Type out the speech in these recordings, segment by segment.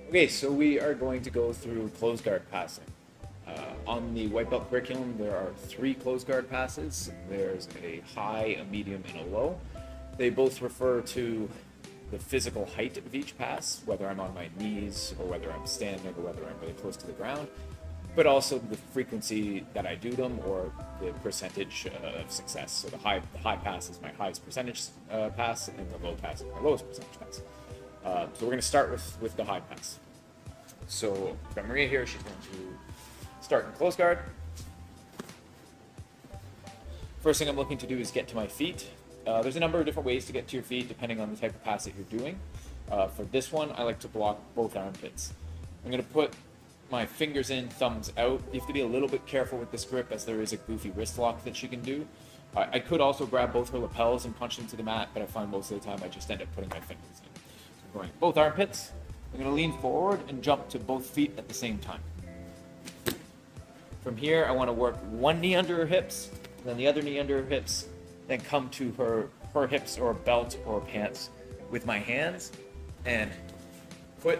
Okay, so we are going to go through closed guard passing. On the white belt curriculum, there are 3 closed guard passes. There's a high, a medium, and a low. They both refer to the physical height of each pass, whether I'm on my knees or whether I'm standing or whether I'm really close to the ground, but also the frequency that I do them or the percentage of success. So the high pass is my highest percentage pass, and the low pass is my lowest percentage pass. So we're going to start with the high pass. So we've got Maria here. She's going to start in close guard. First thing I'm looking to do is get to my feet. There's a number of different ways to get to your feet depending on the type of pass that you're doing. For this one, I like to block both armpits. I'm going to put my fingers in, thumbs out. You have to be a little bit careful with this grip as there is a goofy wrist lock that she can do. I could also grab both her lapels and punch them to the mat, but I find most of the time I just end up putting my fingers in. So I'm going both armpits. I'm going to lean forward and jump to both feet at the same time. From here, I want to work one knee under her hips, then the other knee under her hips, then come to her hips or belt or pants with my hands and put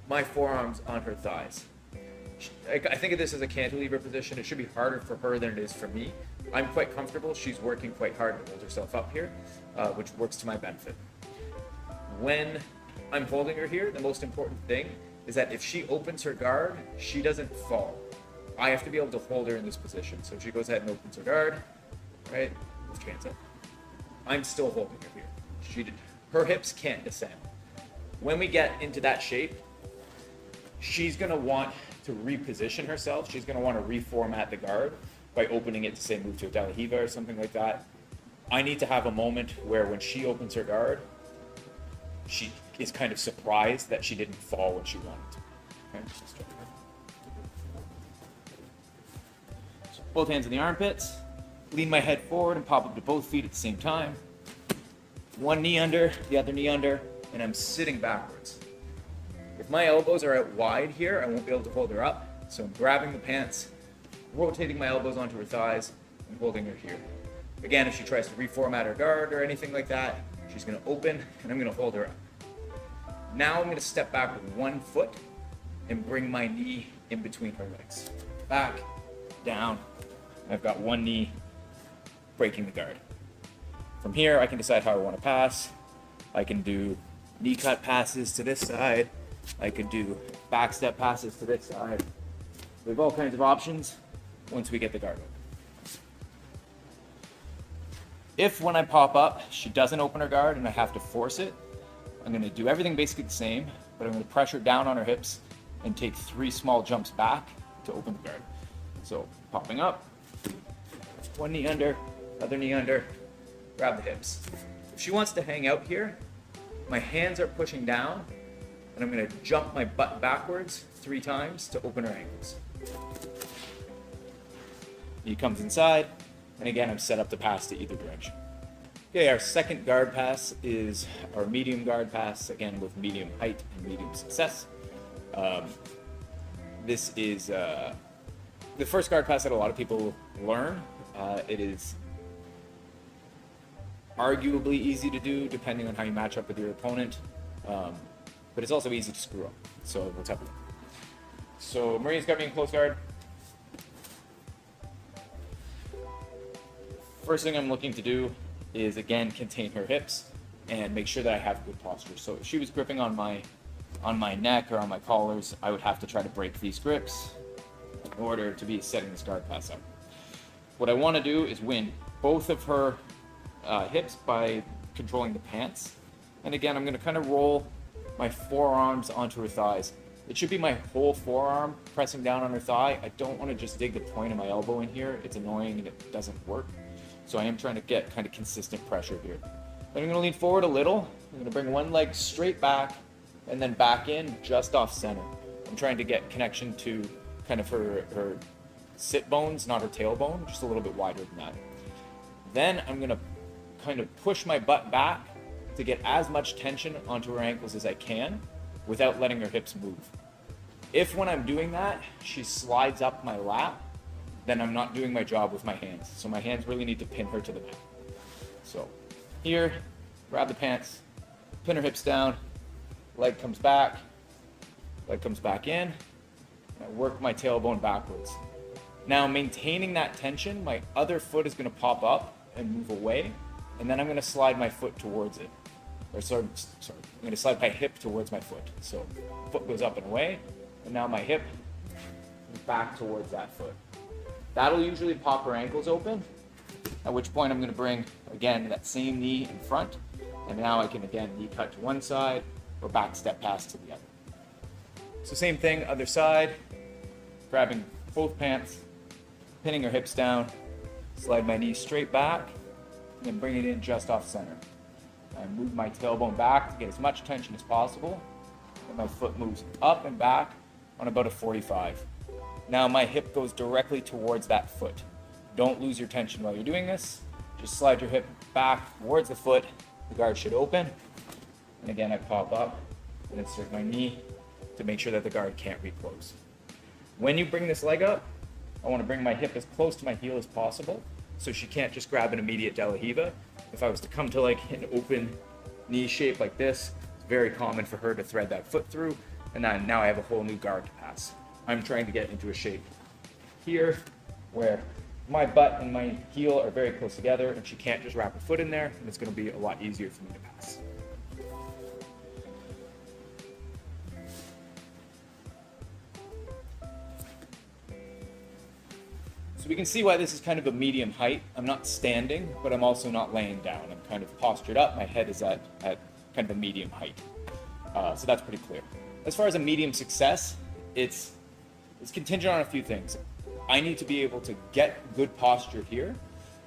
my forearms on her thighs. I think of this as a cantilever position. It should be harder for her than it is for me. I'm quite comfortable. She's working quite hard to hold herself up here, which works to my benefit. When I'm holding her here, the most important thing is that if she opens her guard, she doesn't fall. I have to be able to hold her in this position. So if she goes ahead and opens her guard, right, lift your hands up. I'm still holding her here. Her hips can't descend. When we get into that shape, she's going to want to reposition herself. She's going to want to reformat the guard by opening it to, say, move to a Dalahiva or something like that. I need to have a moment where when she opens her guard, she is kind of surprised that she didn't fall when she wanted to. Okay? So both hands in the armpits. Lean my head forward and pop up to both feet at the same time. One knee under, the other knee under, and I'm sitting backwards. If my elbows are out wide here, I won't be able to hold her up. So I'm grabbing the pants, rotating my elbows onto her thighs, and holding her here. Again, if she tries to reformat her guard or anything like that, she's going to open, and I'm going to hold her up. Now I'm going to step back with one foot and bring my knee in between her legs. Back, down. I've got one knee breaking the guard. From here, I can decide how I want to pass. I can do knee cut passes to this side. I could do back step passes to this side. We have all kinds of options once we get the guard open. If when I pop up, she doesn't open her guard and I have to force it, I'm going to do everything basically the same, but I'm going to pressure down on her hips and take 3 small jumps back to open the guard. So popping up, one knee under, other knee under, grab the hips. If she wants to hang out here, my hands are pushing down, and I'm going to jump my butt backwards 3 times to open her ankles. Knee comes inside, and again, I'm set up to pass to either direction. Okay, our second guard pass is our medium guard pass, again with medium height and medium success. This is the first guard pass that a lot of people learn. It is arguably easy to do depending on how you match up with your opponent, but it's also easy to screw up. So let's have a look. So Maria's got me in close guard. First thing I'm looking to do is again contain her hips and make sure that I have good posture. So if she was gripping on my neck or on my collars, I would have to try to break these grips in order to be setting this guard pass up. What I want to do is win both of her hips by controlling the pants. And again, I'm going to kind of roll my forearms onto her thighs. It should be my whole forearm pressing down on her thigh. I don't want to just dig the point of my elbow in here. It's annoying and it doesn't work. So I am trying to get kind of consistent pressure here. Then I'm going to lean forward a little. I'm going to bring one leg straight back and then back in just off center. I'm trying to get connection to kind of her sit bones, not her tailbone, just a little bit wider than that. Then I'm going to kind of push my butt back to get as much tension onto her ankles as I can without letting her hips move. If when I'm doing that, she slides up my lap, then I'm not doing my job with my hands. So my hands really need to pin her to the mat. So here, grab the pants, pin her hips down, leg comes back, leg comes back in, and I work my tailbone backwards. Now, maintaining that tension, my other foot is going to pop up and move away, and then I'm going to slide my foot towards it. Or sorry, I'm going to slide my hip towards my foot. So foot goes up and away, and now my hip is back towards that foot. That'll usually pop her ankles open, at which point I'm going to bring, again, that same knee in front, and now I can, again, knee cut to one side or back step pass to the other. So same thing, other side, grabbing both pants, pinning her hips down, slide my knees straight back, and then bring it in just off center. I move my tailbone back to get as much tension as possible, and my foot moves up and back on about a 45. Now my hip goes directly towards that foot. Don't lose your tension while you're doing this. Just slide your hip back towards the foot. The guard should open. And again, I pop up and insert my knee to make sure that the guard can't reclose. When you bring this leg up, I want to bring my hip as close to my heel as possible so she can't just grab an immediate De La Riva. If I was to come to like an open knee shape like this, it's very common for her to thread that foot through, and then now I have a whole new guard to pass. I'm trying to get into a shape here where my butt and my heel are very close together, and she can't just wrap her foot in there, and it's going to be a lot easier for me to pass. So we can see why this is kind of a medium height. I'm not standing, but I'm also not laying down. I'm kind of postured up. My head is at kind of a medium height. So that's pretty clear. As far as a medium success, it's contingent on a few things. I need to be able to get good posture here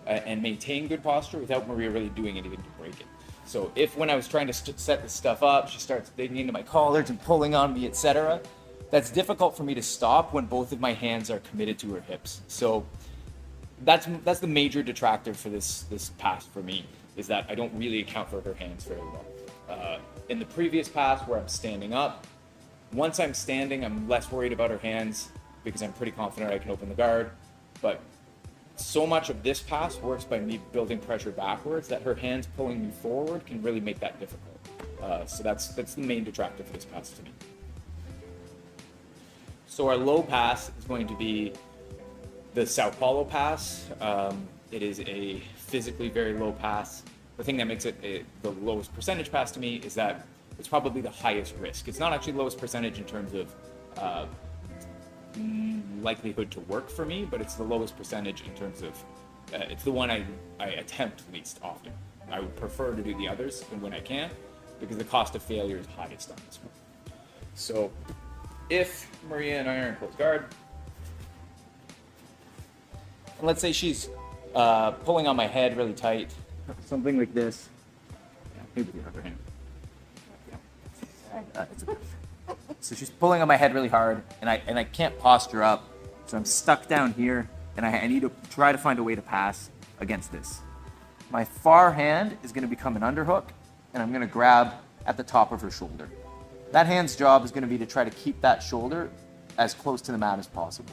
and maintain good posture without Maria really doing anything to break it. So if when I was trying to set this stuff up, she starts digging into my collars and pulling on me, etc., that's difficult for me to stop when both of my hands are committed to her hips. So that's the major detractor for this pass for me, is that I don't really account for her hands very well. In the previous pass where I'm standing up, once I'm standing, I'm less worried about her hands because I'm pretty confident I can open the guard. But so much of this pass works by me building pressure backwards that her hands pulling me forward can really make that difficult. So that's the main detractor for this pass to me. So our low pass is going to be the Sao Paolo pass. It is a physically very low pass. The thing that makes it the lowest percentage pass to me is that it's probably the highest risk. It's not actually lowest percentage in terms of likelihood to work for me, but it's the lowest percentage in terms of, it's the one I attempt least often. I would prefer to do the others when I can, because the cost of failure is highest on this one. So if Maria and I are in close guard, and let's say she's pulling on my head really tight, something like this. Yeah, maybe the other hand. So she's pulling on my head really hard, and I can't posture up, so I'm stuck down here, and I need to try to find a way to pass against this. My far hand is going to become an underhook, and I'm going to grab at the top of her shoulder. That hand's job is going to be to try to keep that shoulder as close to the mat as possible.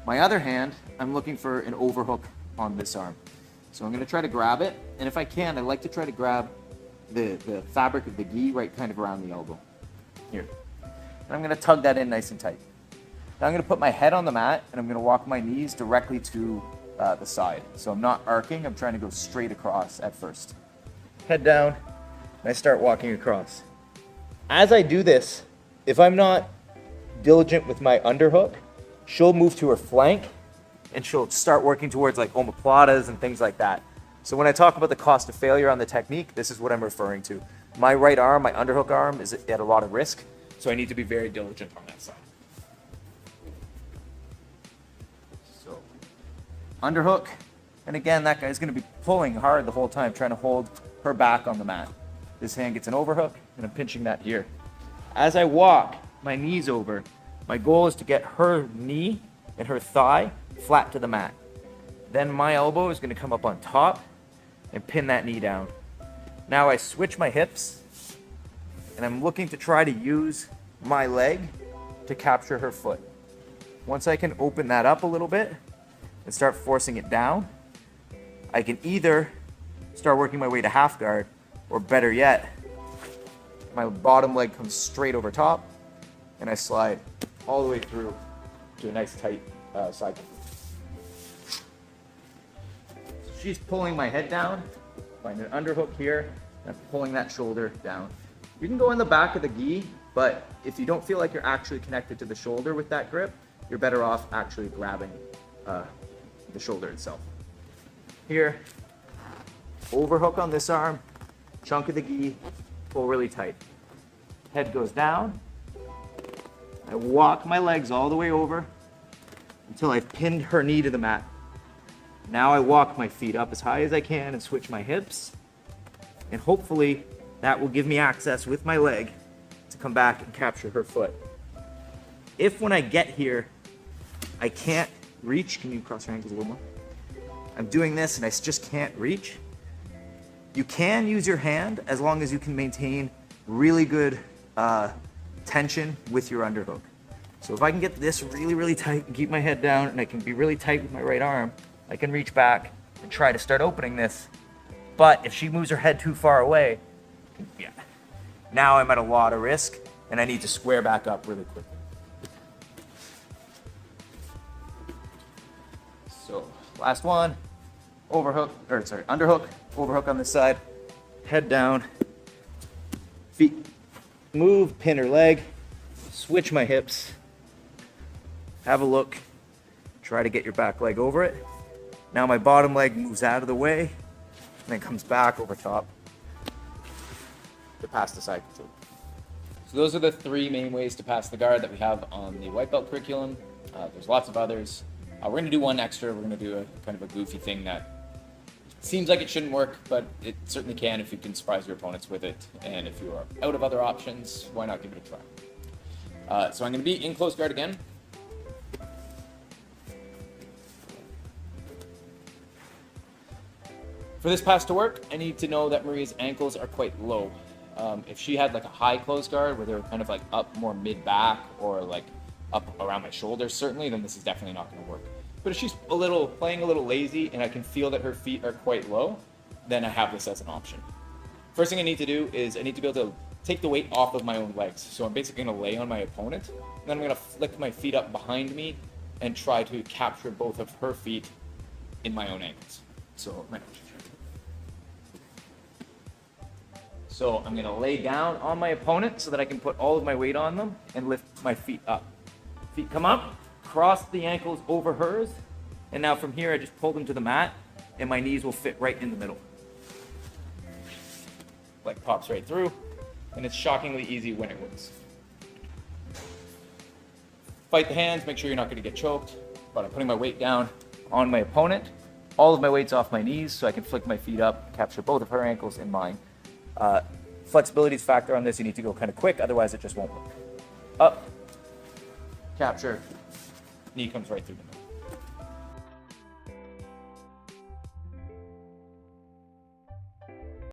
My other hand, I'm looking for an overhook on this arm. So I'm going to try to grab it, and if I can, I like to try to grab the fabric of the gi right kind of around the elbow. Here. And I'm going to tug that in nice and tight. Now I'm going to put my head on the mat, and I'm going to walk my knees directly to the side. So I'm not arcing, I'm trying to go straight across at first. Head down, and I start walking across. As I do this, if I'm not diligent with my underhook, she'll move to her flank and she'll start working towards like omoplatas and things like that. So when I talk about the cost of failure on the technique, this is what I'm referring to. My right arm, my underhook arm, is at a lot of risk, so I need to be very diligent on that side. So, underhook, and again, that guy's going to be pulling hard the whole time, trying to hold her back on the mat. This hand gets an overhook, and I'm pinching that here. As I walk my knees over, my goal is to get her knee and her thigh flat to the mat. Then my elbow is going to come up on top and pin that knee down. Now I switch my hips, and I'm looking to try to use my leg to capture her foot. Once I can open that up a little bit and start forcing it down, I can either start working my way to half guard, or better yet, my bottom leg comes straight over top, and I slide all the way through to a nice tight side kick. She's pulling my head down, find an underhook here, and I'm pulling that shoulder down. You can go in the back of the gi, but if you don't feel like you're actually connected to the shoulder with that grip, you're better off actually grabbing the shoulder itself. Here, overhook on this arm, chunk of the gi, pull really tight. Head goes down. I walk my legs all the way over until I've pinned her knee to the mat. Now I walk my feet up as high as I can and switch my hips. And hopefully that will give me access with my leg to come back and capture her foot. If when I get here, I can't reach, can you cross your ankles a little more? I'm doing this and I just can't reach. You can use your hand as long as you can maintain really good tension with your underhook. So if I can get this really, really tight and keep my head down, and I can be really tight with my right arm, I can reach back and try to start opening this. But if she moves her head too far away, yeah, now I'm at a lot of risk and I need to square back up really quickly. So last one, underhook, overhook on this side, head down, feet move, pin her leg, switch my hips, have a look, try to get your back leg over it. Now my bottom leg moves out of the way and then comes back over top to pass the side control. So those are the three main ways to pass the guard that we have on the white belt curriculum. There's lots of others. We're going to do one extra. We're going to do a kind of a goofy thing that seems like it shouldn't work, but it certainly can if you can surprise your opponents with it. And if you are out of other options, why not give it a try? So I'm going to be in close guard again. For this pass to work, I need to know that Maria's ankles are quite low. If she had like a high close guard where they were kind of like up more mid-back or like up around my shoulders, certainly, then this is definitely not going to work. But if she's playing a little lazy and I can feel that her feet are quite low, then I have this as an option. First thing I need to do is I need to be able to take the weight off of my own legs. So I'm basically going to lay on my opponent, and then I'm going to flick my feet up behind me and try to capture both of her feet in my own ankles. So I'm going to lay down on my opponent so that I can put all of my weight on them and lift my feet up. Feet come up, cross the ankles over hers, and now from here I just pull them to the mat and my knees will fit right in the middle. Leg pops right through, and it's shockingly easy when it works. Fight the hands, make sure you're not going to get choked, but I'm putting my weight down on my opponent. All of my weight's off my knees so I can flick my feet up, capture both of her ankles and mine. Flexibility is a factor on this. You need to go kind of quick, otherwise it just won't work. Up, capture, knee comes right through the middle.